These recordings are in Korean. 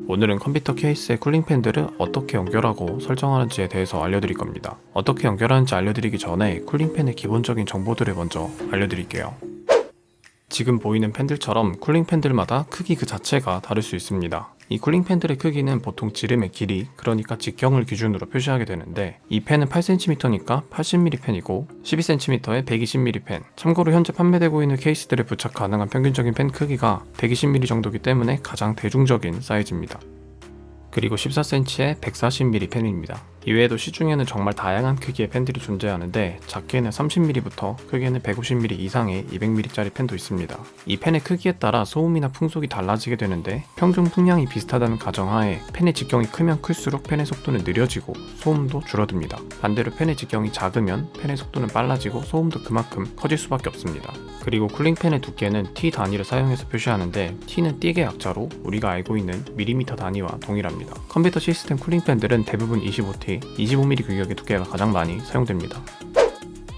오늘은 컴퓨터 케이스의 쿨링팬들을 어떻게 연결하고 설정하는지에 대해서 알려드릴 겁니다. 어떻게 연결하는지 알려드리기 전에 쿨링팬의 기본적인 정보들을 먼저 알려드릴게요. 지금 보이는 팬들처럼 쿨링팬들마다 크기 그 자체가 다를 수 있습니다. 이 쿨링팬들의 크기는 보통 지름의 길이, 그러니까 직경을 기준으로 표시하게 되는데, 이 팬은 8cm니까 80mm 팬이고 12cm에 120mm 팬. 참고로 현재 판매되고 있는 케이스들에 부착 가능한 평균적인 팬 크기가 120mm 정도이기 때문에 가장 대중적인 사이즈입니다. 그리고 14cm에 140mm 팬입니다. 이외에도 시중에는 정말 다양한 크기의 팬들이 존재하는데, 작게는 30mm부터 크게는 150mm 이상의 200mm짜리 팬도 있습니다. 이 팬의 크기에 따라 소음이나 풍속이 달라지게 되는데, 평균 풍량이 비슷하다는 가정하에 팬의 직경이 크면 클수록 팬의 속도는 느려지고 소음도 줄어듭니다. 반대로 팬의 직경이 작으면 팬의 속도는 빨라지고 소음도 그만큼 커질 수밖에 없습니다. 그리고 쿨링팬의 두께는 T 단위를 사용해서 표시하는데, T는 띠개 약자로 우리가 알고 있는 밀리미터 단위와 동일합니다. 컴퓨터 시스템 쿨링팬들은 대부분 25T, 25mm 규격의 두께가 가장 많이 사용됩니다.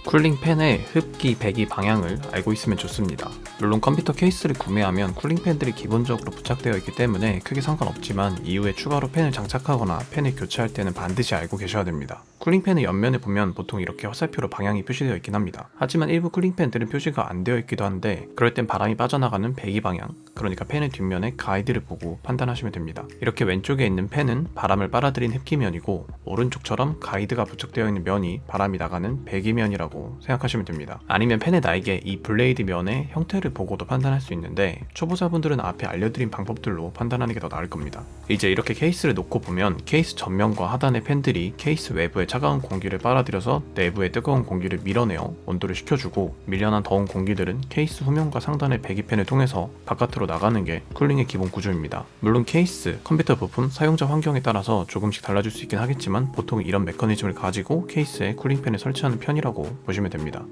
쿨링팬의 흡기, 배기 방향을 알고 있으면 좋습니다. 물론 컴퓨터 케이스를 구매하면 쿨링팬들이 기본적으로 부착되어 있기 때문에 크게 상관없지만, 이후에 추가로 팬을 장착하거나 팬을 교체할 때는 반드시 알고 계셔야 됩니다. 쿨링팬의 옆면을 보면 보통 이렇게 화살표로 방향이 표시되어 있긴 합니다. 하지만 일부 쿨링팬들은 표시가 안 되어 있기도 한데, 그럴 땐 바람이 빠져나가는 배기 방향, 그러니까 팬의 뒷면의 가이드를 보고 판단하시면 됩니다. 이렇게 왼쪽에 있는 팬은 바람을 빨아들인 흡기면이고, 오른쪽처럼 가이드가 부착되어 있는 면이 바람이 나가는 배기면이라고 생각하시면 됩니다. 아니면 팬의 날개, 이 블레이드 면의 형태를 보고도 판단할 수 있는데, 초보자분들은 앞에 알려드린 방법들로 판단하는 게 더 나을 겁니다. 이제 이렇게 케이스를 놓고 보면 케이스 전면과 하단의 팬들이 케이스 외부에 차가운 공기를 빨아들여서 내부의 뜨거운 공기를 밀어내어 온도를 식혀주고, 밀려난 더운 공기들은 케이스 후면과 상단의 배기팬을 통해서 바깥으로 나가는 게 쿨링의 기본 구조입니다. 물론 케이스, 컴퓨터 부품, 사용자 환경에 따라서 조금씩 달라질 수 있긴 하겠지만, 보통 이런 메커니즘을 가지고 케이스에 쿨링팬을 설치하는 편이라고 보시면 됩니다.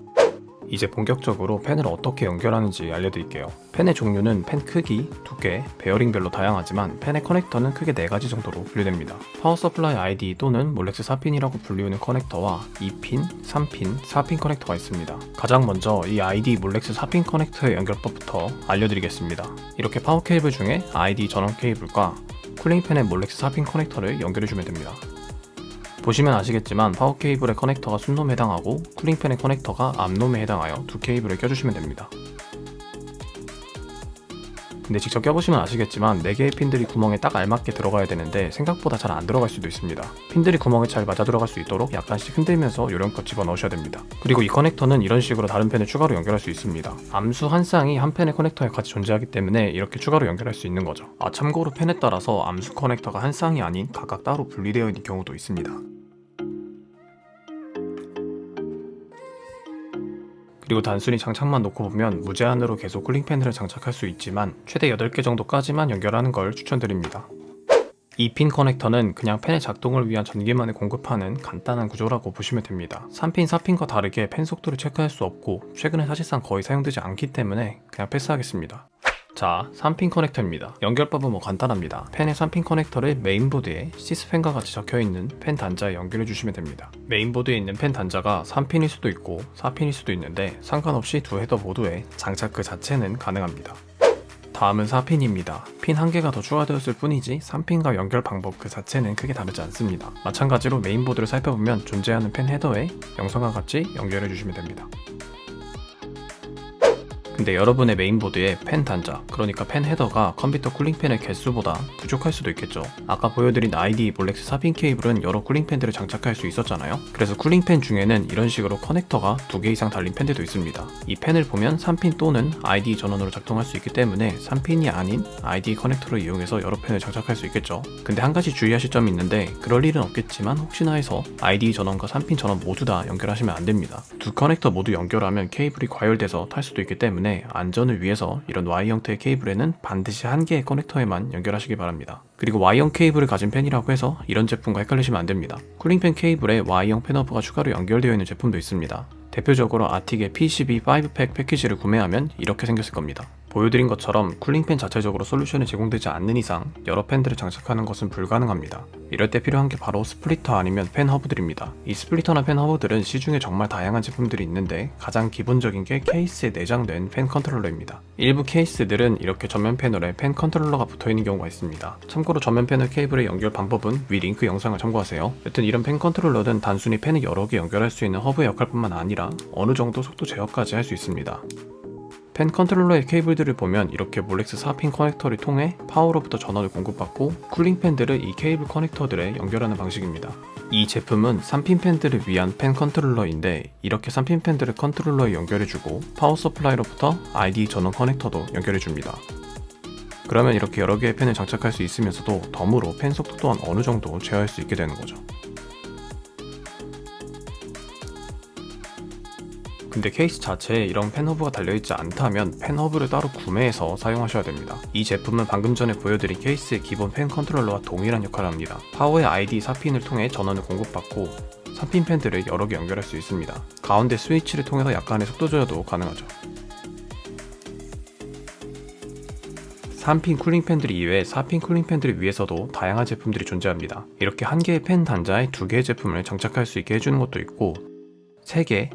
이제 본격적으로 팬을 어떻게 연결하는지 알려드릴게요. 팬의 종류는 팬 크기, 두께, 베어링별로 다양하지만 팬의 커넥터는 크게 4가지 정도로 분류됩니다. 파워 서플라이 ID 또는 몰렉스 4핀이라고 불리우는 커넥터와 2핀, 3핀, 4핀 커넥터가 있습니다. 가장 먼저 이 ID 몰렉스 4핀 커넥터의 연결법부터 알려드리겠습니다. 이렇게 파워 케이블 중에 ID 전원 케이블과 쿨링팬의 몰렉스 4핀 커넥터를 연결해주면 됩니다. 보시면 아시겠지만 파워 케이블의 커넥터가 순놈에 해당하고 쿨링팬의 커넥터가 앞놈에 해당하여 두 케이블을 껴주시면 됩니다. 근데 직접 껴보시면 아시겠지만 4개의 핀들이 구멍에 딱 알맞게 들어가야 되는데, 생각보다 잘 안 들어갈 수도 있습니다. 핀들이 구멍에 잘 맞아 들어갈 수 있도록 약간씩 흔들면서 요령껏 집어넣으셔야 됩니다. 그리고 이 커넥터는 이런 식으로 다른 팬을 추가로 연결할 수 있습니다. 암수 한 쌍이 한 팬의 커넥터에 같이 존재하기 때문에 이렇게 추가로 연결할 수 있는 거죠. 참고로 팬에 따라서 암수 커넥터가 한 쌍이 아닌 각각 따로 분리되어 있는 경우도 있습니다. 그리고 단순히 장착만 놓고 보면 무제한으로 계속 쿨링팬을 장착할 수 있지만, 최대 8개 정도까지만 연결하는 걸 추천드립니다. 이 핀 커넥터는 그냥 팬의 작동을 위한 전기만을 공급하는 간단한 구조라고 보시면 됩니다. 3핀, 4핀과 다르게 팬 속도를 체크할 수 없고, 최근에 사실상 거의 사용되지 않기 때문에 그냥 패스하겠습니다. 자, 3핀 커넥터입니다. 연결법은 간단합니다. 팬의 3핀 커넥터를 메인보드에 시스팬과 같이 적혀있는 팬 단자에 연결해주시면 됩니다. 메인보드에 있는 팬 단자가 3핀일 수도 있고 4핀일 수도 있는데, 상관없이 두 헤더 모두에 장착 그 자체는 가능합니다. 다음은 4핀입니다. 핀 1개가 더 추가되었을 뿐이지 3핀과 연결 방법 그 자체는 크게 다르지 않습니다. 마찬가지로 메인보드를 살펴보면 존재하는 팬 헤더에 영상과 같이 연결해주시면 됩니다. 근데 여러분의 메인보드에 팬 단자, 그러니까 팬 헤더가 컴퓨터 쿨링팬의 개수보다 부족할 수도 있겠죠. 아까 보여드린 ID 몰렉스 4핀 케이블은 여러 쿨링팬들을 장착할 수 있었잖아요. 그래서 쿨링팬 중에는 이런 식으로 커넥터가 2개 이상 달린 팬들도 있습니다. 이 팬을 보면 3핀 또는 ID 전원으로 작동할 수 있기 때문에 3핀이 아닌 ID 커넥터를 이용해서 여러 팬을 장착할 수 있겠죠. 근데 한 가지 주의하실 점이 있는데, 그럴 일은 없겠지만 혹시나 해서 ID 전원과 3핀 전원 모두 다 연결하시면 안 됩니다. 두 커넥터 모두 연결하면 케이블이 과열돼서 탈 수도 있기 때문에 안전을 위해서 이런 Y 형태의 케이블에는 반드시 1개의 커넥터에만 연결하시기 바랍니다. 그리고 Y형 케이블을 가진 팬이라고 해서 이런 제품과 헷갈리시면 안됩니다. 쿨링팬 케이블에 Y형 팬허브가 추가로 연결되어 있는 제품도 있습니다. 대표적으로 아틱의 PCB 5팩 패키지를 구매하면 이렇게 생겼을 겁니다. 보여드린 것처럼 쿨링팬 자체적으로 솔루션이 제공되지 않는 이상 여러 팬들을 장착하는 것은 불가능합니다. 이럴 때 필요한 게 바로 스플리터 아니면 팬 허브들입니다. 이 스플리터나 팬 허브들은 시중에 정말 다양한 제품들이 있는데 가장 기본적인 게 케이스에 내장된 팬 컨트롤러입니다. 일부 케이스들은 이렇게 전면 패널에 팬 컨트롤러가 붙어있는 경우가 있습니다. 참고로 전면 패널 케이블의 연결 방법은 위 링크 영상을 참고하세요. 여튼 이런 팬 컨트롤러는 단순히 팬을 여러 개 연결할 수 있는 허브의 역할뿐만 아니라 어느 정도 속도 제어까지 할 수 있습니다. 팬 컨트롤러의 케이블들을 보면 이렇게 몰렉스 4핀 커넥터를 통해 파워로부터 전원을 공급받고 쿨링 팬들을 이 케이블 커넥터들에 연결하는 방식입니다. 이 제품은 3핀 팬들을 위한 팬 컨트롤러인데 이렇게 3핀 팬들을 컨트롤러에 연결해주고 파워 서플라이로부터 ID 전원 커넥터도 연결해줍니다. 그러면 이렇게 여러 개의 팬을 장착할 수 있으면서도 덤으로 팬 속도 또한 어느 정도 제어할 수 있게 되는 거죠. 근데 케이스 자체에 이런 팬 허브가 달려있지 않다면 팬 허브를 따로 구매해서 사용하셔야 됩니다. 이 제품은 방금 전에 보여드린 케이스의 기본 팬 컨트롤러와 동일한 역할을 합니다. 파워의 ID 4핀을 통해 전원을 공급받고 3핀 팬들을 여러 개 연결할 수 있습니다. 가운데 스위치를 통해서 약간의 속도 조절도 가능하죠. 3핀 쿨링 팬들 이외에 4핀 쿨링 팬들 위에서도 다양한 제품들이 존재합니다. 이렇게 한 개의 팬 단자에 2개의 제품을 장착할 수 있게 해주는 것도 있고 3개,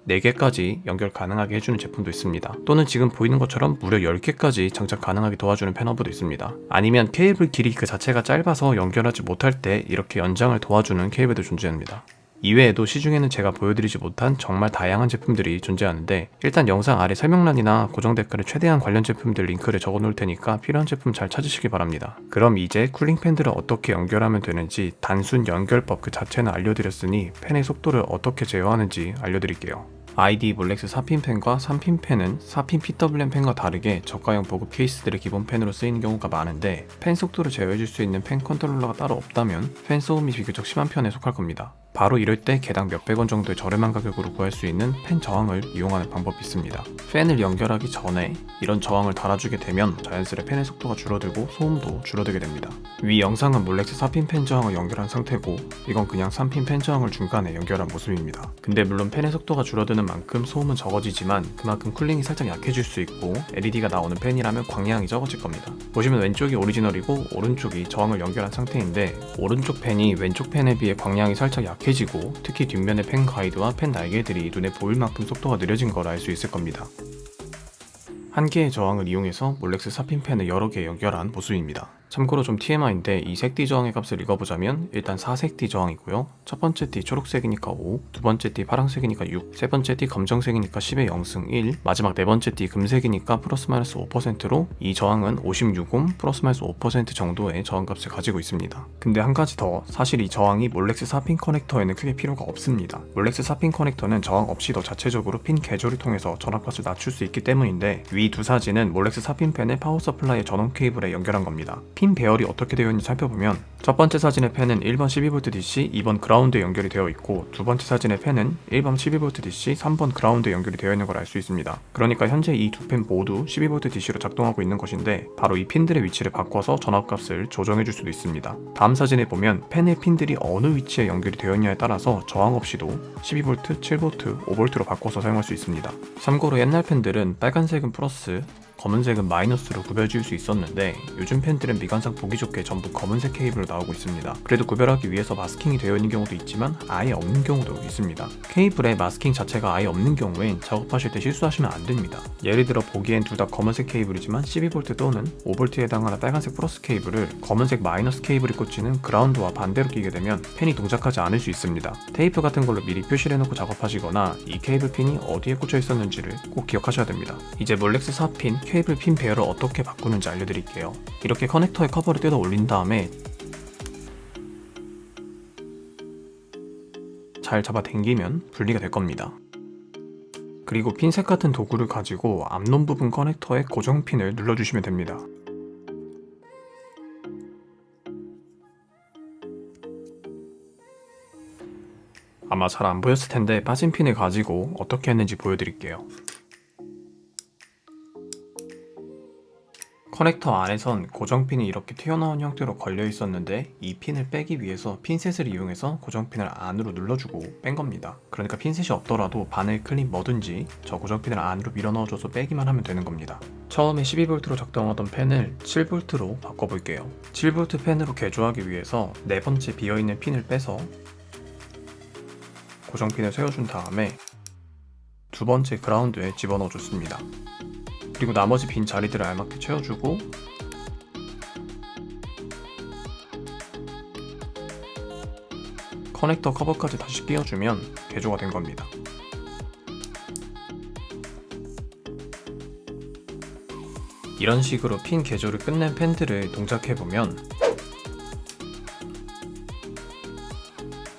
4개까지 연결 가능하게 해주는 제품도 있습니다. 또는 지금 보이는 것처럼 무려 10개까지 장착 가능하게 도와주는 팬 허브도 있습니다. 아니면 케이블 길이 그 자체가 짧아서 연결하지 못할 때 이렇게 연장을 도와주는 케이블도 존재합니다. 이외에도 시중에는 제가 보여드리지 못한 정말 다양한 제품들이 존재하는데 일단 영상 아래 설명란이나 고정 댓글에 최대한 관련 제품들 링크를 적어 놓을 테니까 필요한 제품 잘 찾으시기 바랍니다. 그럼 이제 쿨링 팬들을 어떻게 연결하면 되는지 단순 연결법 그 자체는 알려드렸으니 팬의 속도를 어떻게 제어하는지 알려드릴게요. ID 몰렉스 4핀 팬과 3핀 팬은 4핀 PWM 팬과 다르게 저가형 보급 케이스들의 기본 팬으로 쓰이는 경우가 많은데 팬 속도를 제어해줄 수 있는 팬 컨트롤러가 따로 없다면 팬 소음이 비교적 심한 편에 속할 겁니다. 바로 이럴 때 개당 몇백원 정도의 저렴한 가격으로 구할 수 있는 팬 저항을 이용하는 방법이 있습니다. 팬을 연결하기 전에 이런 저항을 달아주게 되면 자연스레 팬의 속도가 줄어들고 소음도 줄어들게 됩니다. 위 영상은 몰렉스 4핀 팬 저항을 연결한 상태고 이건 그냥 3핀 팬 저항을 중간에 연결한 모습입니다. 근데 물론 팬의 속도가 줄어드는 만큼 소음은 적어지지만 그만큼 쿨링이 살짝 약해질 수 있고 LED가 나오는 팬이라면 광량이 적어질 겁니다. 보시면 왼쪽이 오리지널이고 오른쪽이 저항을 연결한 상태인데 오른쪽 팬이 왼쪽 팬에 비해 광량이 살짝 약해지고 특히 뒷면의 팬 가이드와 팬 날개들이 눈에 보일 만큼 속도가 느려진 걸 알 수 있을 겁니다. 한 개의 저항을 이용해서 몰렉스 4핀 팬을 여러 개 연결한 모습입니다. 참고로 좀 TMI인데 이 색띠 저항의 값을 읽어보자면 일단 4색띠 저항이고요. 첫 번째 띠 초록색이니까 5, 두 번째 띠 파란색이니까 6, 세 번째 띠 검정색이니까 10의 0승 1, 마지막 네 번째 띠 금색이니까 플러스 마이너스 5%로 이 저항은 56옴 플러스 마이너스 5% 정도의 저항값을 가지고 있습니다. 근데 한 가지 더, 사실 이 저항이 몰렉스 4핀 커넥터에는 크게 필요가 없습니다. 몰렉스 4핀 커넥터는 저항 없이도 자체적으로 핀 개조를 통해서 전압값을 낮출 수 있기 때문인데 위 두 사진은 몰렉스 4핀 팬의 파워 서플라이의 전원 케이블에 연결한 겁니다. 핀 배열이 어떻게 되어 있는지 살펴보면 첫 번째 사진의 팬은 1번 12V DC, 2번 그라운드에 연결이 되어 있고 두 번째 사진의 팬은 1번 12V DC, 3번 그라운드에 연결이 되어 있는 걸 알 수 있습니다. 그러니까 현재 이 두 팬 모두 12V DC로 작동하고 있는 것인데 바로 이 핀들의 위치를 바꿔서 전압값을 조정해 줄 수도 있습니다. 다음 사진에 보면 팬의 핀들이 어느 위치에 연결이 되어 있냐에 따라서 저항 없이도 12V, 7V, 5V로 바꿔서 사용할 수 있습니다. 참고로 옛날 팬들은 빨간색은 플러스, 검은색은 마이너스로 구별지을 수 있었는데 요즘 팬들은 미관상 보기 좋게 전부 검은색 케이블로 나오고 있습니다. 그래도 구별하기 위해서 마스킹이 되어 있는 경우도 있지만 아예 없는 경우도 있습니다. 케이블에 마스킹 자체가 아예 없는 경우엔 작업하실 때 실수하시면 안 됩니다. 예를 들어 보기엔 둘 다 검은색 케이블이지만 12V 또는 5V에 해당하는 빨간색 플러스 케이블을 검은색 마이너스 케이블이 꽂히는 그라운드와 반대로 끼게 되면 팬이 동작하지 않을 수 있습니다. 테이프 같은 걸로 미리 표시를 해놓고 작업하시거나 이 케이블 핀이 어디에 꽂혀 있었는지를 꼭 기억하셔야 됩니다. 이제 몰렉스 4핀 케이블 핀 배열을 어떻게 바꾸는지 알려드릴게요. 이렇게 커넥터의 커버를 뜯어 올린 다음에 잘 잡아 당기면 분리가 될 겁니다. 그리고 핀셋 같은 도구를 가지고 앞론 부분 커넥터의 고정핀을 눌러주시면 됩니다. 아마 잘 안 보였을 텐데 빠진 핀을 가지고 어떻게 했는지 보여드릴게요. 커넥터 안에선 고정핀이 이렇게 튀어나온 형태로 걸려 있었는데 이 핀을 빼기 위해서 핀셋을 이용해서 고정핀을 안으로 눌러주고 뺀 겁니다. 그러니까 핀셋이 없더라도 바늘 클립 뭐든지 저 고정핀을 안으로 밀어 넣어줘서 빼기만 하면 되는 겁니다. 처음에 12V로 작동하던 펜을 7V로 바꿔볼게요. 7V 펜으로 개조하기 위해서 네 번째 비어있는 핀을 빼서 고정핀을 세워준 다음에 두 번째 그라운드에 집어넣어 줬습니다. 그리고 나머지 빈 자리들을 알맞게 채워주고 커넥터 커버까지 다시 끼워주면 개조가 된 겁니다. 이런 식으로 핀 개조를 끝낸 펜들을 동작해보면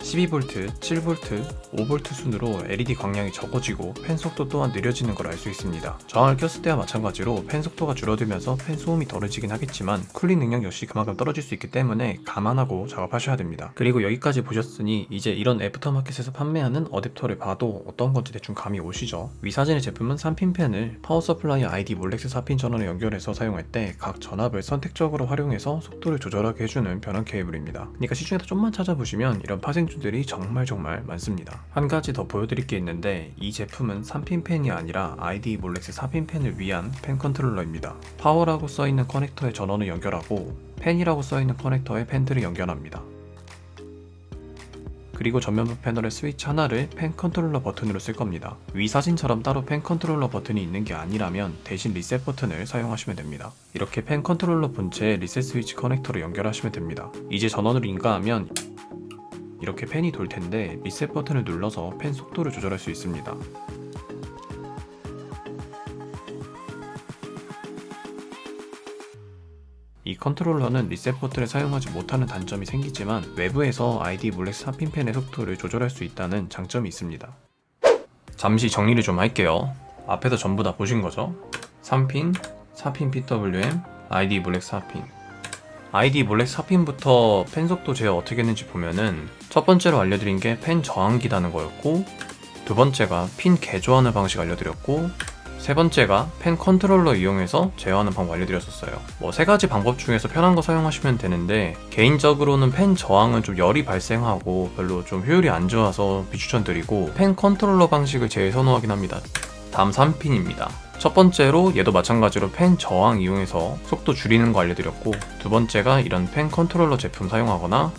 12V, 7V, 5V 순으로 LED 광량이 적어지고 펜 속도 또한 느려지는 걸 알 수 있습니다. 저항을 꼈을 때와 마찬가지로 펜 속도가 줄어들면서 펜 소음이 덜해지긴 하겠지만 쿨링 능력 역시 그만큼 떨어질 수 있기 때문에 감안하고 작업하셔야 됩니다. 그리고 여기까지 보셨으니 이제 이런 애프터마켓에서 판매하는 어댑터를 봐도 어떤 건지 대충 감이 오시죠? 위 사진의 제품은 3핀 펜을 파워 서플라이 ID 몰렉스 4핀 전원에 연결해서 사용할 때 각 전압을 선택적으로 활용해서 속도를 조절하게 해주는 변환 케이블입니다. 그러니까 시중에서 좀만 찾아보시면 이런 파생주들이 정말 많습니다. 한 가지 더 보여드릴 게 있는데 이 제품은 3핀 펜이 아니라 ID 몰렉스 4핀 펜을 위한 펜 컨트롤러입니다. 파워라고 써있는 커넥터에 전원을 연결하고 펜이라고 써있는 커넥터에 펜들을 연결합니다. 그리고 전면부 패널의 스위치 하나를 펜 컨트롤러 버튼으로 쓸 겁니다. 위 사진처럼 따로 펜 컨트롤러 버튼이 있는 게 아니라면 대신 리셋 버튼을 사용하시면 됩니다. 이렇게 펜 컨트롤러 본체에 리셋 스위치 커넥터로 연결하시면 됩니다. 이제 전원을 인가하면 이렇게 펜이 돌 텐데 리셋 버튼을 눌러서 펜 속도를 조절할 수 있습니다. 이 컨트롤러는 리셋 버튼을 사용하지 못하는 단점이 생기지만 외부에서 ID 몰렉스 4핀 펜의 속도를 조절할 수 있다는 장점이 있습니다. 잠시 정리를 좀 할게요. 앞에서 전부 다 보신 거죠? 3핀, 4핀 PWM, ID 몰렉스 4핀. ID 몰렉스 4핀부터 펜 속도 제어 어떻게 했는지 보면은 첫 번째로 알려드린 게 펜 저항기다는 거였고, 두 번째가 핀 개조하는 방식 알려드렸고, 세 번째가 펜 컨트롤러 이용해서 제어하는 방법 알려드렸었어요. 뭐 세 가지 방법 중에서 편한 거 사용하시면 되는데 개인적으로는 펜 저항은 좀 열이 발생하고 별로 좀 효율이 안 좋아서 비추천드리고 펜 컨트롤러 방식을 제일 선호하긴 합니다. 다음 3핀입니다. 첫 번째로 얘도 마찬가지로 펜 저항 이용해서 속도 줄이는 거 알려드렸고, 두 번째가 이런 펜 컨트롤러 제품 사용하거나,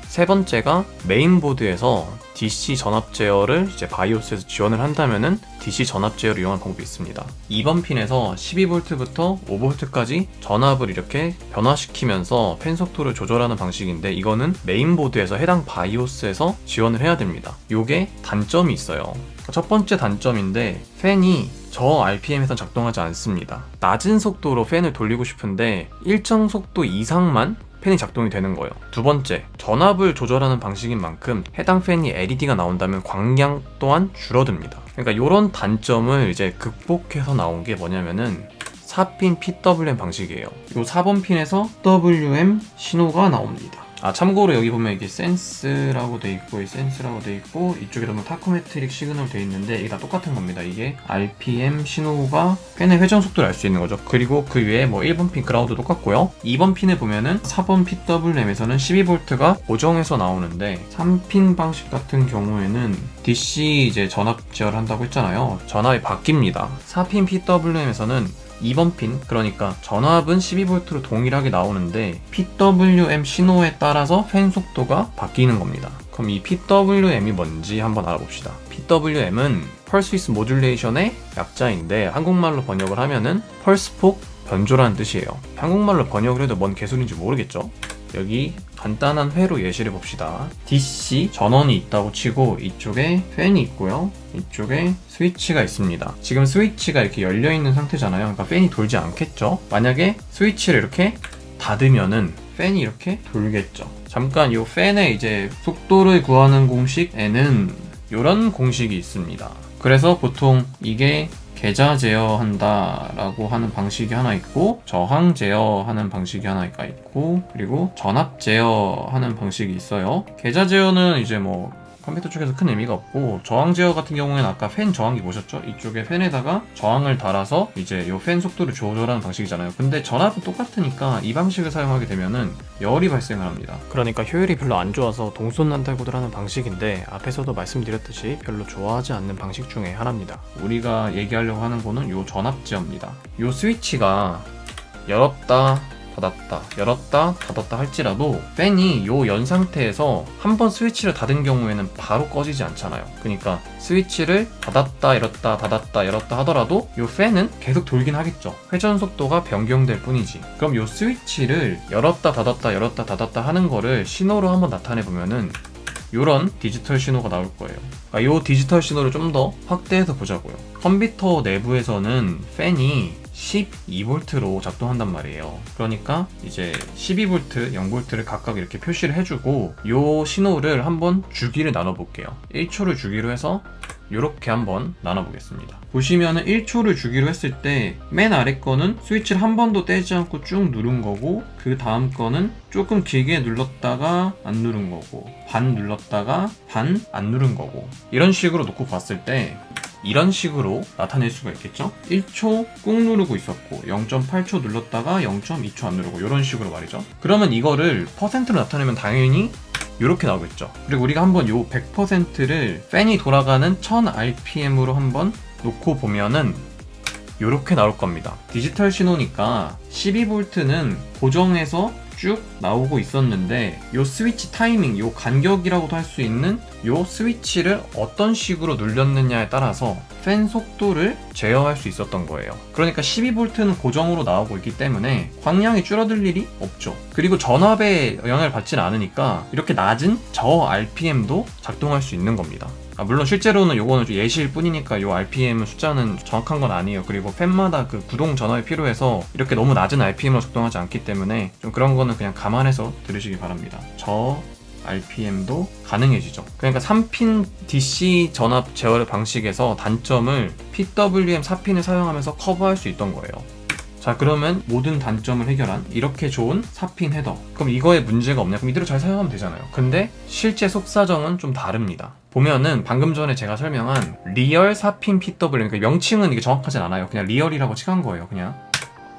세 번째가 메인보드에서 DC 전압 제어를 이제 바이오스에서 지원을 한다면은 DC 전압 제어를 이용한 방법이 있습니다. 2번 핀에서 12V부터 5V까지 전압을 이렇게 변화시키면서 펜 속도를 조절하는 방식인데, 이거는 메인보드에서 해당 바이오스에서 지원을 해야 됩니다. 요게 단점이 있어요. 첫 번째 단점인데 팬이 저 RPM에선 작동하지 않습니다. 낮은 속도로 팬을 돌리고 싶은데 일정 속도 이상만 팬이 작동이 되는 거예요. 두 번째, 전압을 조절하는 방식인 만큼 해당 팬이 LED가 나온다면 광량 또한 줄어듭니다. 그러니까 이런 단점을 이제 극복해서 나온 게 뭐냐면은 4핀 PWM 방식이에요. 이 4번 핀에서 WM 신호가 나옵니다. 참고로 여기 보면 이게 센스라고 돼 있고, 센스라고 돼 있고, 이쪽에도 뭐 타코메트릭 시그널 돼 있는데 이게 다 똑같은 겁니다. 이게 RPM 신호가 펜의 회전 속도를 알 수 있는 거죠. 그리고 그 위에 뭐 1번 핀 그라운드 똑같고요. 2번 핀에 보면은 4번 PWM에서는 12V가 고정해서 나오는데 3핀 방식 같은 경우에는 DC 이제 전압 제어를 한다고 했잖아요. 전압이 바뀝니다. 4핀 PWM에서는 2번 핀, 그러니까 전압은 12V로 동일하게 나오는데 PWM 신호에 따라서 팬 속도가 바뀌는 겁니다. 그럼 이 PWM이 뭔지 한번 알아봅시다. PWM은 펄스 위스 모듈레이션의 약자인데 한국말로 번역을 하면은 펄스폭 변조라는 뜻이에요. 한국말로 번역을 해도 뭔 개소리인지 모르겠죠? 여기 간단한 회로 예시를 봅시다. DC 전원이 있다고 치고 이쪽에 팬이 있고요, 이쪽에 스위치가 있습니다. 지금 스위치가 이렇게 열려있는 상태잖아요. 그러니까 팬이 돌지 않겠죠? 만약에 스위치를 이렇게 닫으면은 팬이 이렇게 돌겠죠. 잠깐 이 팬의 이제 속도를 구하는 공식에는 이런 공식이 있습니다. 그래서 보통 이게 계좌 제어한다 라고 하는 방식이 하나 있고, 저항 제어하는 방식이 하나가 있고, 그리고 전압 제어하는 방식이 있어요. 계좌 제어는 이제 뭐 컴퓨터 쪽에서 큰 의미가 없고, 저항 제어 같은 경우에는 아까 팬 저항기 보셨죠? 이쪽에 팬에다가 저항을 달아서 이제 요 팬 속도를 조절하는 방식이잖아요. 근데 전압은 똑같으니까 이 방식을 사용하게 되면은 열이 발생을 합니다. 그러니까 효율이 별로 안 좋아서 동손난달고들 하는 방식인데, 앞에서도 말씀드렸듯이 별로 좋아하지 않는 방식 중에 하나입니다. 우리가 얘기하려고 하는 거는 요 전압 제어입니다. 요 스위치가 열었다 닫았다 열었다 닫았다 할지라도 팬이 요 연 상태에서 한번 스위치를 닫은 경우에는 바로 꺼지지 않잖아요. 그러니까 스위치를 닫았다 열었다 닫았다 열었다 하더라도 요 팬은 계속 돌긴 하겠죠. 회전 속도가 변경될 뿐이지. 그럼 요 스위치를 열었다 닫았다 열었다 닫았다 하는 거를 신호로 한번 나타내 보면은 요런 디지털 신호가 나올 거예요. 요 디지털 신호를 좀 더 확대해서 보자고요. 컴퓨터 내부에서는 팬이 12V로 작동한단 말이에요. 그러니까 이제 12V, 0V를 각각 이렇게 표시를 해주고, 요 신호를 한번 주기를 나눠볼게요. 1초를 주기로 해서 이렇게 한번 나눠보겠습니다. 보시면은 1초를 주기로 했을 때 맨 아래 거는 스위치를 한 번도 떼지 않고 쭉 누른 거고, 그 다음 거는 조금 길게 눌렀다가 안 누른 거고, 반 눌렀다가 반 안 누른 거고, 이런 식으로 놓고 봤을 때 이런 식으로 나타낼 수가 있겠죠? 1초 꾹 누르고 있었고 0.8초 눌렀다가 0.2초 안 누르고, 이런 식으로 말이죠. 그러면 이거를 퍼센트로 나타내면 당연히 이렇게 나오겠죠. 그리고 우리가 한번 요 100%를 팬이 돌아가는 1000rpm으로 한번 놓고 보면은 이렇게 나올 겁니다. 디지털 신호니까 12V는 고정해서 쭉 나오고 있었는데, 요 스위치 타이밍, 요 간격이라고도 할 수 있는 요 스위치를 어떤 식으로 눌렸느냐에 따라서 팬 속도를 제어할 수 있었던 거예요. 그러니까 12V는 고정으로 나오고 있기 때문에 광량이 줄어들 일이 없죠. 그리고 전압에 영향을 받지는 않으니까 이렇게 낮은 저 RPM도 작동할 수 있는 겁니다. 물론 실제로는 요거는 좀 예시일 뿐이니까 요 RPM 숫자는 정확한 건 아니에요. 그리고 팬마다 그 구동 전압이 필요해서 이렇게 너무 낮은 RPM으로 작동하지 않기 때문에 좀 그런 거는 그냥 감안해서 들으시기 바랍니다. 저 RPM도 가능해지죠. 그러니까 3핀 DC 전압 제어 방식에서 단점을 PWM 4핀을 사용하면서 커버할 수 있던 거예요. 자, 그러면 모든 단점을 해결한 이렇게 좋은 4핀 헤더, 그럼 이거에 문제가 없냐? 그럼 이대로 잘 사용하면 되잖아요. 근데 실제 속사정은 좀 다릅니다. 보면은 방금 전에 제가 설명한 리얼 4핀 PWM, 그러니까 명칭은 이게 정확하진 않아요. 그냥 리얼이라고 칭한 거예요. 그냥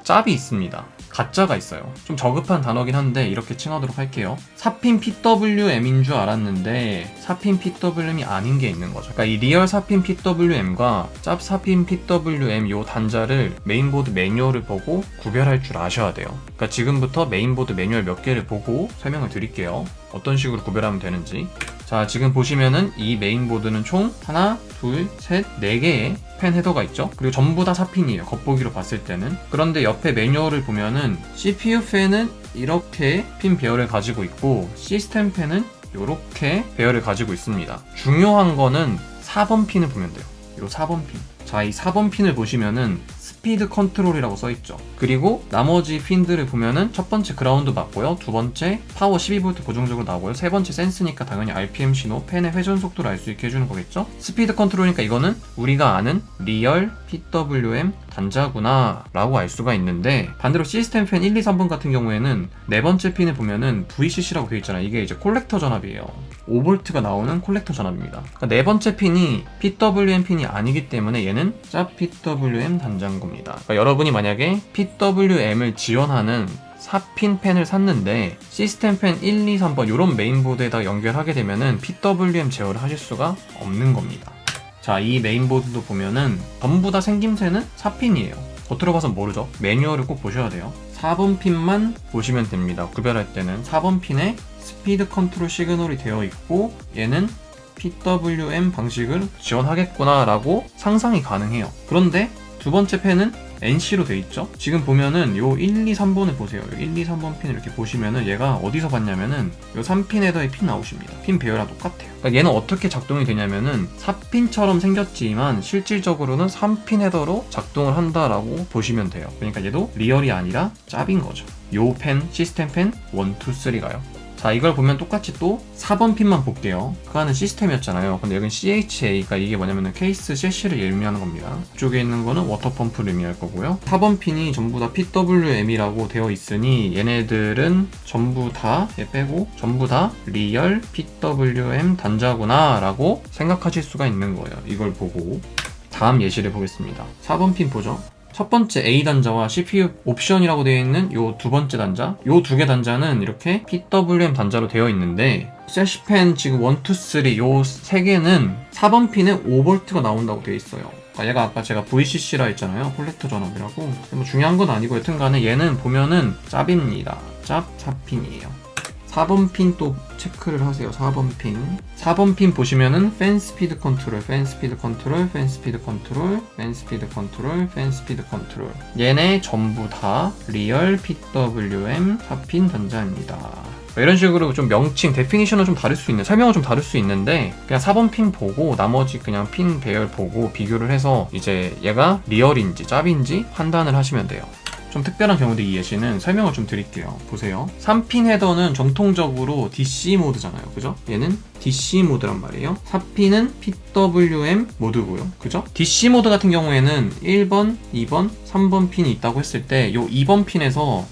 짭이 있습니다. 가짜가 있어요. 좀 저급한 단어긴 한데 이렇게 칭하도록 할게요. 4핀 PWM인 줄 알았는데 4핀 PWM이 아닌 게 있는 거죠. 그러니까 이 리얼 4핀 PWM과 짭 4핀 PWM 요 단자를 메인보드 매뉴얼을 보고 구별할 줄 아셔야 돼요. 그러니까 지금부터 메인보드 매뉴얼 몇 개를 보고 설명을 드릴게요. 어떤 식으로 구별하면 되는지. 자, 지금 보시면은 이 메인보드는 총 하나, 둘, 셋, 네 개의 팬 헤더가 있죠. 그리고 전부 다 4핀이에요. 겉보기로 봤을 때는. 그런데 옆에 매뉴얼을 보면은 CPU 팬은 이렇게 핀 배열을 가지고 있고, 시스템 팬은 이렇게 배열을 가지고 있습니다. 중요한 거는 4번 핀을 보면 돼요. 요 4번 핀. 자, 이 4번 핀을 보시면은 스피드 컨트롤이라고 써있죠. 그리고 나머지 핀들을 보면은 첫 번째 그라운드 맞고요, 두 번째 파워 12V 고정적으로 나오고요, 세 번째 센스니까 당연히 RPM 신호, 팬의 회전 속도를 알 수 있게 해주는 거겠죠. 스피드 컨트롤이니까 이거는 우리가 아는 리얼 PWM 단자구나 라고 알 수가 있는데, 반대로 시스템 팬 1, 2, 3번 같은 경우에는 네 번째 핀을 보면은 VCC라고 되어 있잖아요. 이게 이제 콜렉터 전압이에요. 5V가 나오는 콜렉터 전압입니다. 그러니까 네 번째 핀이 PWM 핀이 아니기 때문에 얘는 짭 PWM 단자인 겁니다. 그러니까 여러분이 만약에 PWM을 지원하는 4핀 팬을 샀는데 시스템 팬 1, 2, 3번 이런 메인보드에다 연결하게 되면은 PWM 제어를 하실 수가 없는 겁니다. 자, 이 메인보드도 보면은 전부 다 생김새는 4핀이에요. 겉으로 봐선 모르죠? 매뉴얼을 꼭 보셔야 돼요. 4번 핀만 보시면 됩니다. 구별할 때는 4번 핀에 스피드 컨트롤 시그널이 되어 있고, 얘는 PWM 방식을 지원하겠구나 라고 상상이 가능해요. 그런데 두 번째 펜은 NC로 돼 있죠. 지금 보면은 요 1, 2, 3번을 보세요. 요 1, 2, 3번 핀을 이렇게 보시면은 얘가 어디서 봤냐면은 요 3핀 헤더의 핀 나오십니다. 핀 배열랑 똑같아요. 그러니까 얘는 어떻게 작동이 되냐면은 4핀처럼 생겼지만 실질적으로는 3핀 헤더로 작동을 한다라고 보시면 돼요. 그러니까 얘도 리얼이 아니라 짭인 거죠. 요 펜, 시스템 펜 1, 2, 3가요. 자, 이걸 보면 똑같이 또 4번 핀만 볼게요. 그거는 시스템이었잖아요. 근데 여긴 CHA가 이게 뭐냐면은 케이스 셰시를 의미하는 겁니다. 이쪽에 있는 거는 워터펌프를 의미할 거고요. 4번 핀이 전부 다 PWM이라고 되어 있으니 얘네들은 전부 다, 얘 빼고 전부 다 리얼 PWM 단자구나 라고 생각하실 수가 있는 거예요. 이걸 보고 다음 예시를 보겠습니다. 4번 핀 보죠. 첫 번째 A 단자와 CPU 옵션이라고 되어 있는 요 두 번째 단자, 요 두 개 단자는 이렇게 PWM 단자로 되어 있는데 셀시펜 지금 1, 2, 3 요 세 개는 4번 핀에 5V가 나온다고 되어 있어요. 얘가 아까 제가 VCC라 했잖아요. 콜렉터 전압이라고. 뭐 중요한 건 아니고 여튼간에 얘는 보면은 짭입니다. 짭 4핀이에요. 4번 핀 또 체크를 하세요. 4번 핀. 4번 핀 보시면은 팬 스피드 컨트롤, 팬 스피드 컨트롤, 팬 스피드 컨트롤, 팬 스피드 컨트롤, 팬 스피드 컨트롤. 얘네 전부 다 리얼 PWM 4핀 단자입니다. 이런 식으로 좀 명칭, 데피니션은 좀 다를 수 있는, 설명은 좀 다를 수 있는데 그냥 4번 핀 보고 나머지 그냥 핀 배열 보고 비교를 해서 이제 얘가 리얼인지 짭인지 판단을 하시면 돼요. 좀 특별한 경우인데 이 예시는 설명을 좀 드릴게요. 보세요. 3핀 헤더는 정통적으로 DC 모드잖아요. 그죠? 얘는 DC 모드란 말이에요. 4핀은 PWM 모드고요. 그죠? DC 모드 같은 경우에는 1번, 2번, 3번 핀이 있다고 했을 때 요 2번 핀에서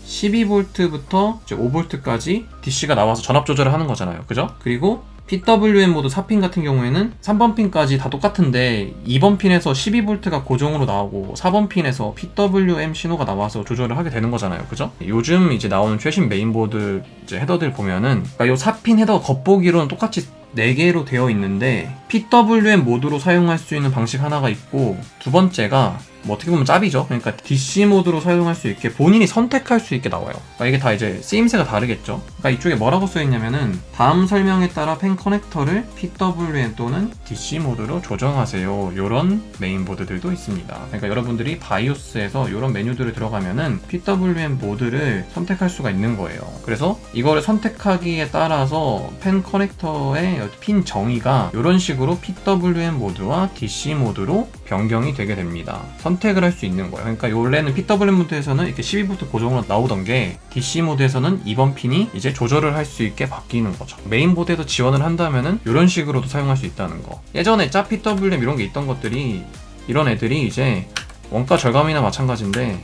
12V부터 이제 5V까지 DC가 나와서 전압 조절을 하는 거잖아요. 그죠? 그리고 PWM 모드 4핀 같은 경우에는 3번 핀까지 다 똑같은데 2번 핀에서 12V가 고정으로 나오고 4번 핀에서 PWM 신호가 나와서 조절을 하게 되는 거잖아요. 그죠? 요즘 이제 나오는 최신 메인보드 이제 헤더들 보면은 그러니까 요 4핀 헤더 겉보기로는 똑같이 4개로 되어 있는데 PWM 모드로 사용할 수 있는 방식 하나가 있고 두 번째가 뭐 어떻게 보면 짭이죠. 그러니까 DC 모드로 사용할 수 있게 본인이 선택할 수 있게 나와요. 그러니까 이게 다 이제 쓰임새가 다르겠죠. 그러니까 이쪽에 뭐라고 써있냐면은 다음 설명에 따라 펜 커넥터를 PWM 또는 DC 모드로 조정하세요. 요런 메인보드들도 있습니다. 그러니까 여러분들이 바이오스에서 요런 메뉴들을 들어가면은 PWM 모드를 선택할 수가 있는 거예요. 그래서 이거를 선택하기에 따라서 펜 커넥터의 핀 정의가 요런 식으로 PWM 모드와 DC 모드로 변경이 되게 됩니다. 선택을 할 수 있는 거예요. 그러니까 원래는 PWM 모드에서는 이렇게 12V 고정으로 나오던 게 DC 모드에서는 이번 핀이 이제 조절을 할 수 있게 바뀌는 거죠. 메인보드에서 지원을 한다면은 이런 식으로도 사용할 수 있다는 거. 예전에 짭 PWM 이런 게 있던 것들이 이런 애들이 이제 원가 절감이나 마찬가지인데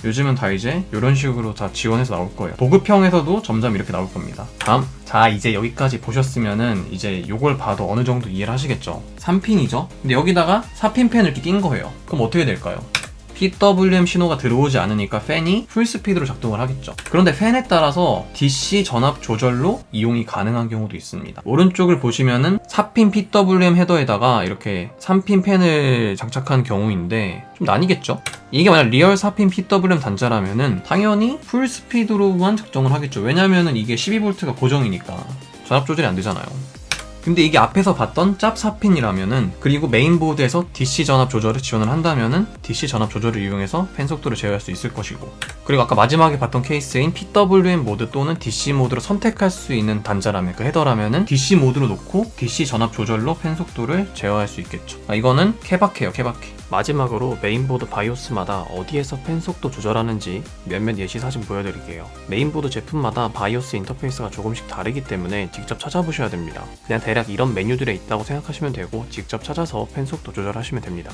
요즘은 다 이제 이런 식으로 다 지원해서 나올 거예요. 보급형에서도 점점 이렇게 나올 겁니다. 다음, 자 이제 여기까지 보셨으면은 이제 요걸 봐도 어느 정도 이해를 하시겠죠. 3핀이죠. 근데 여기다가 4핀 팬을 이렇게 낀 거예요. 그럼 어떻게 될까요? PWM 신호가 들어오지 않으니까 팬이 풀스피드로 작동을 하겠죠. 그런데 팬에 따라서 DC 전압 조절로 이용이 가능한 경우도 있습니다. 오른쪽을 보시면은 4핀 PWM 헤더에다가 이렇게 3핀 팬을 장착한 경우인데 좀 나뉘겠죠? 이게 만약 리얼 4핀 PWM 단자라면은 당연히 풀스피드로만 작동을 하겠죠. 왜냐면은 이게 12V가 고정이니까 전압 조절이 안 되잖아요. 근데 이게 앞에서 봤던 짭 4핀이라면은 그리고 메인보드에서 DC 전압 조절을 지원을 한다면은 DC 전압 조절을 이용해서 팬 속도를 제어할 수 있을 것이고 그리고 아까 마지막에 봤던 케이스인 PWM 모드 또는 DC 모드로 선택할 수 있는 단자라면 그 헤더라면은 DC 모드로 놓고 DC 전압 조절로 팬 속도를 제어할 수 있겠죠. 이거는 케바케예요, 케바케. 마지막으로 메인보드 바이오스마다 어디에서 팬 속도 조절하는지 몇몇 예시 사진 보여드릴게요. 메인보드 제품마다 바이오스 인터페이스가 조금씩 다르기 때문에 직접 찾아보셔야 됩니다. 그냥 대략 이런 메뉴들에 있다고 생각하시면 되고 직접 찾아서 팬 속도 조절하시면 됩니다.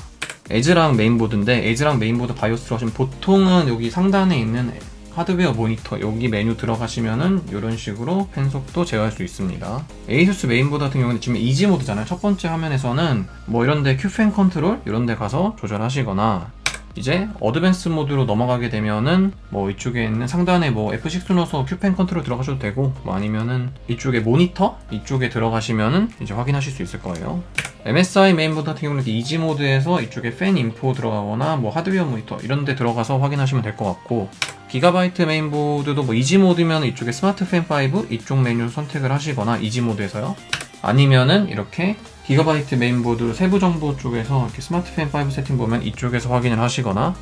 에즈랑 메인보드인데 에즈랑 메인보드 바이오스로 하시면 보통은 여기 상단에 있는 하드웨어 모니터 여기 메뉴 들어가시면은 이런 식으로 팬 속도 제어할 수 있습니다. 에이수스 메인보드 같은 경우는 지금 이지 모드잖아요. 첫 번째 화면에서는 뭐 이런데 큐팬 컨트롤 이런데 가서 조절하시거나 이제 어드밴스 모드로 넘어가게 되면은 뭐 이쪽에 있는 상단에 뭐 F6 넣어서 큐팬 컨트롤 들어가셔도 되고 뭐 아니면은 이쪽에 모니터 이쪽에 들어가시면은 이제 확인하실 수 있을 거예요. MSI 메인보드 같은 경우는 이지 모드에서 이쪽에 팬 인포 들어가거나 뭐 하드웨어 모니터 이런 데 들어가서 확인하시면 될 것 같고 기가바이트 메인보드도 뭐 이지 모드면 이쪽에 스마트 팬 5 이쪽 메뉴 선택을 하시거나 이지 모드에서요. 아니면은 이렇게 기가바이트 메인보드 세부 정보 쪽에서 이렇게 스마트 팬 5 세팅 보면 이쪽에서 확인을 하시거나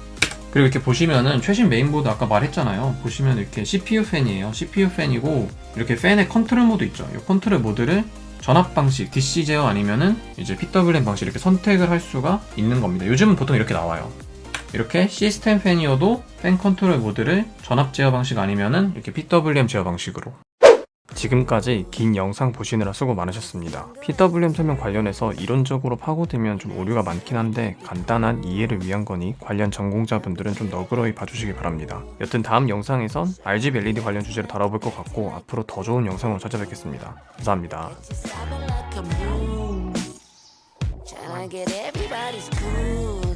그리고 이렇게 보시면은 최신 메인보드 아까 말했잖아요. 보시면 이렇게 CPU 팬이에요. CPU 팬이고 이렇게 팬의 컨트롤 모드 있죠. 이 컨트롤 모드를 전압 방식, DC 제어 아니면은 이제 PWM 방식 이렇게 선택을 할 수가 있는 겁니다. 요즘은 보통 이렇게 나와요. 이렇게 시스템 팬이어도 팬 컨트롤 모드를 전압 제어 방식 아니면은 이렇게 PWM 제어 방식으로 지금까지 긴 영상 보시느라 수고 많으셨습니다. PWM 설명 관련해서 이론적으로 파고들면 좀 오류가 많긴 한데 간단한 이해를 위한 거니 관련 전공자분들은 좀 너그러이 봐주시기 바랍니다. 여튼 다음 영상에선 RGB LED 관련 주제로 다뤄볼 것 같고 앞으로 더 좋은 영상으로 찾아뵙겠습니다. 감사합니다. Tryna get everybody's cool.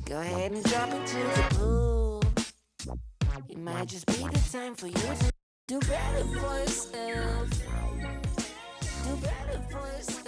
Go ahead and drop into the pool. It might just be the time for you to do better for yourself. Do better for yourself.